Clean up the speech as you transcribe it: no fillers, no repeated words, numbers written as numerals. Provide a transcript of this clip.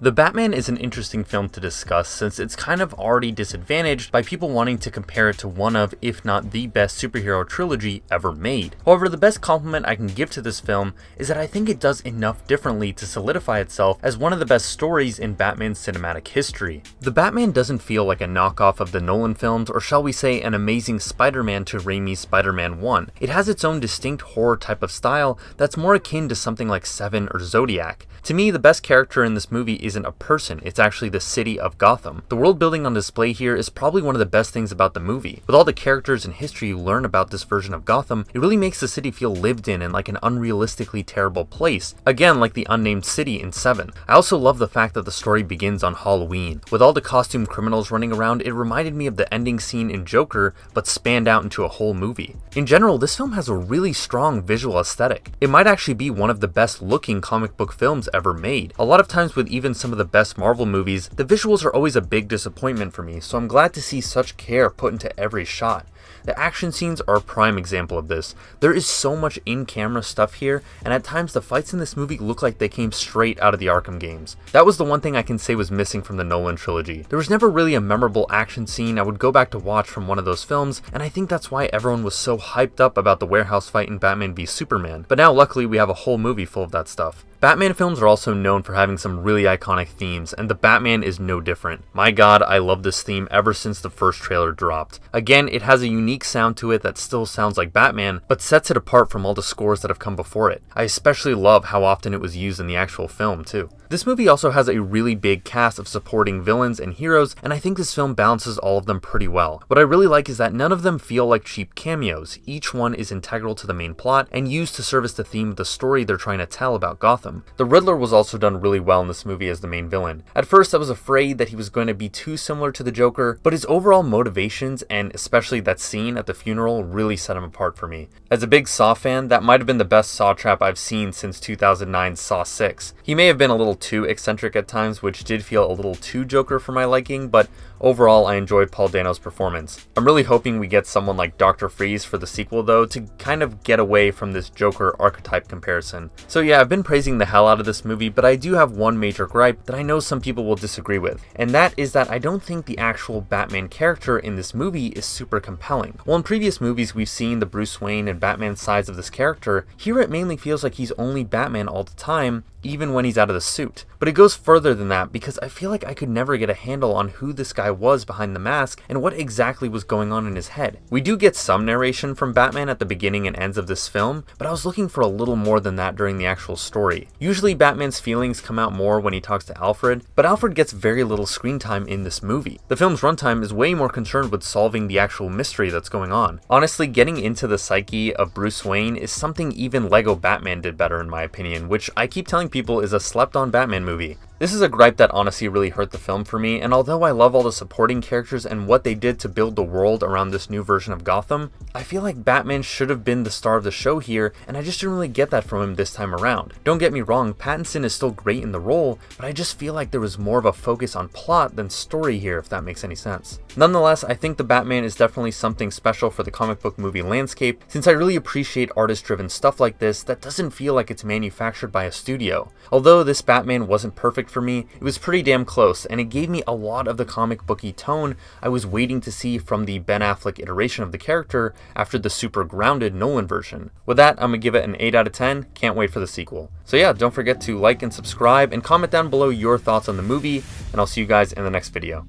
The Batman is an interesting film to discuss since it's kind of already disadvantaged by people wanting to compare it to one of, if not the best superhero trilogy ever made. However, the best compliment I can give to this film is that I think it does enough differently to solidify itself as one of the best stories in Batman's cinematic history. The Batman doesn't feel like a knockoff of the Nolan films, or shall we say an Amazing Spider-Man to Raimi's Spider-Man 1. It has its own distinct horror type of style that's more akin to something like Seven or Zodiac. To me, the best character in this movie isn't a person, it's actually the city of Gotham. The world building on display here is probably one of the best things about the movie. With all the characters and history you learn about this version of Gotham, it really makes the city feel lived in and like an unrealistically terrible place. Again, like the unnamed city in Seven. I also love the fact that the story begins on Halloween. With all the costumed criminals running around, it reminded me of the ending scene in Joker, but spanned out into a whole movie. In general, this film has a really strong visual aesthetic. It might actually be one of the best looking comic book films ever made. A lot of times with even some of the best Marvel movies, the visuals are always a big disappointment for me, so I'm glad to see such care put into every shot. The action scenes are a prime example of this. There is so much in-camera stuff here, and at times the fights in this movie look like they came straight out of the Arkham games. That was the one thing I can say was missing from the Nolan trilogy. There was never really a memorable action scene I would go back to watch from one of those films, and I think that's why everyone was so hyped up about the warehouse fight in Batman v Superman. But now luckily we have a whole movie full of that stuff. Batman films are also known for having some really iconic themes, and the Batman is no different. My god, I love this theme ever since the first trailer dropped. Again, it has a unique sound to it that still sounds like Batman, but sets it apart from all the scores that have come before it. I especially love how often it was used in the actual film too. This movie also has a really big cast of supporting villains and heroes, and I think this film balances all of them pretty well. What I really like is that none of them feel like cheap cameos. Each one is integral to the main plot and used to service the theme of the story they're trying to tell about Gotham. The Riddler was also done really well in this movie as the main villain. At first I was afraid that he was going to be too similar to the Joker, but his overall motivations and especially that scene at the funeral really set him apart for me. As a big Saw fan, that might have been the best Saw trap I've seen since 2009's Saw 6. He may have been a little too eccentric at times, which did feel a little too Joker for my liking, but overall I enjoyed Paul Dano's performance. I'm really hoping we get someone like Dr. Freeze for the sequel though, to kind of get away from this Joker archetype comparison. So yeah, I've been praising the hell out of this movie, but I do have one major gripe that I know some people will disagree with, and that is that I don't think the actual Batman character in this movie is super compelling. While in previous movies we've seen the Bruce Wayne and Batman sides of this character, here it mainly feels like he's only Batman all the time, even when he's out of the suit. But it goes further than that because I feel like I could never get a handle on who this guy was behind the mask and what exactly was going on in his head. We do get some narration from Batman at the beginning and ends of this film, but I was looking for a little more than that during the actual story. Usually Batman's feelings come out more when he talks to Alfred, but Alfred gets very little screen time in this movie. The film's runtime is way more concerned with solving the actual mystery that's going on. Honestly, getting into the psyche of Bruce Wayne is something even Lego Batman did better in my opinion, which I keep telling people is a slept-on Batman movie. This is a gripe that honestly really hurt the film for me, and although I love all the supporting characters and what they did to build the world around this new version of Gotham, I feel like Batman should have been the star of the show here, and I just didn't really get that from him this time around. Don't get me wrong, Pattinson is still great in the role, but I just feel like there was more of a focus on plot than story here, if that makes any sense. Nonetheless, I think the Batman is definitely something special for the comic book movie landscape, since I really appreciate artist-driven stuff like this that doesn't feel like it's manufactured by a studio. Although this Batman wasn't perfect for me, it was pretty damn close, and it gave me a lot of the comic booky tone I was waiting to see from the Ben Affleck iteration of the character after the super grounded Nolan version. With that, I'm gonna give it an 8 out of 10, can't wait for the sequel. So yeah, don't forget to like and subscribe, and comment down below your thoughts on the movie, and I'll see you guys in the next video.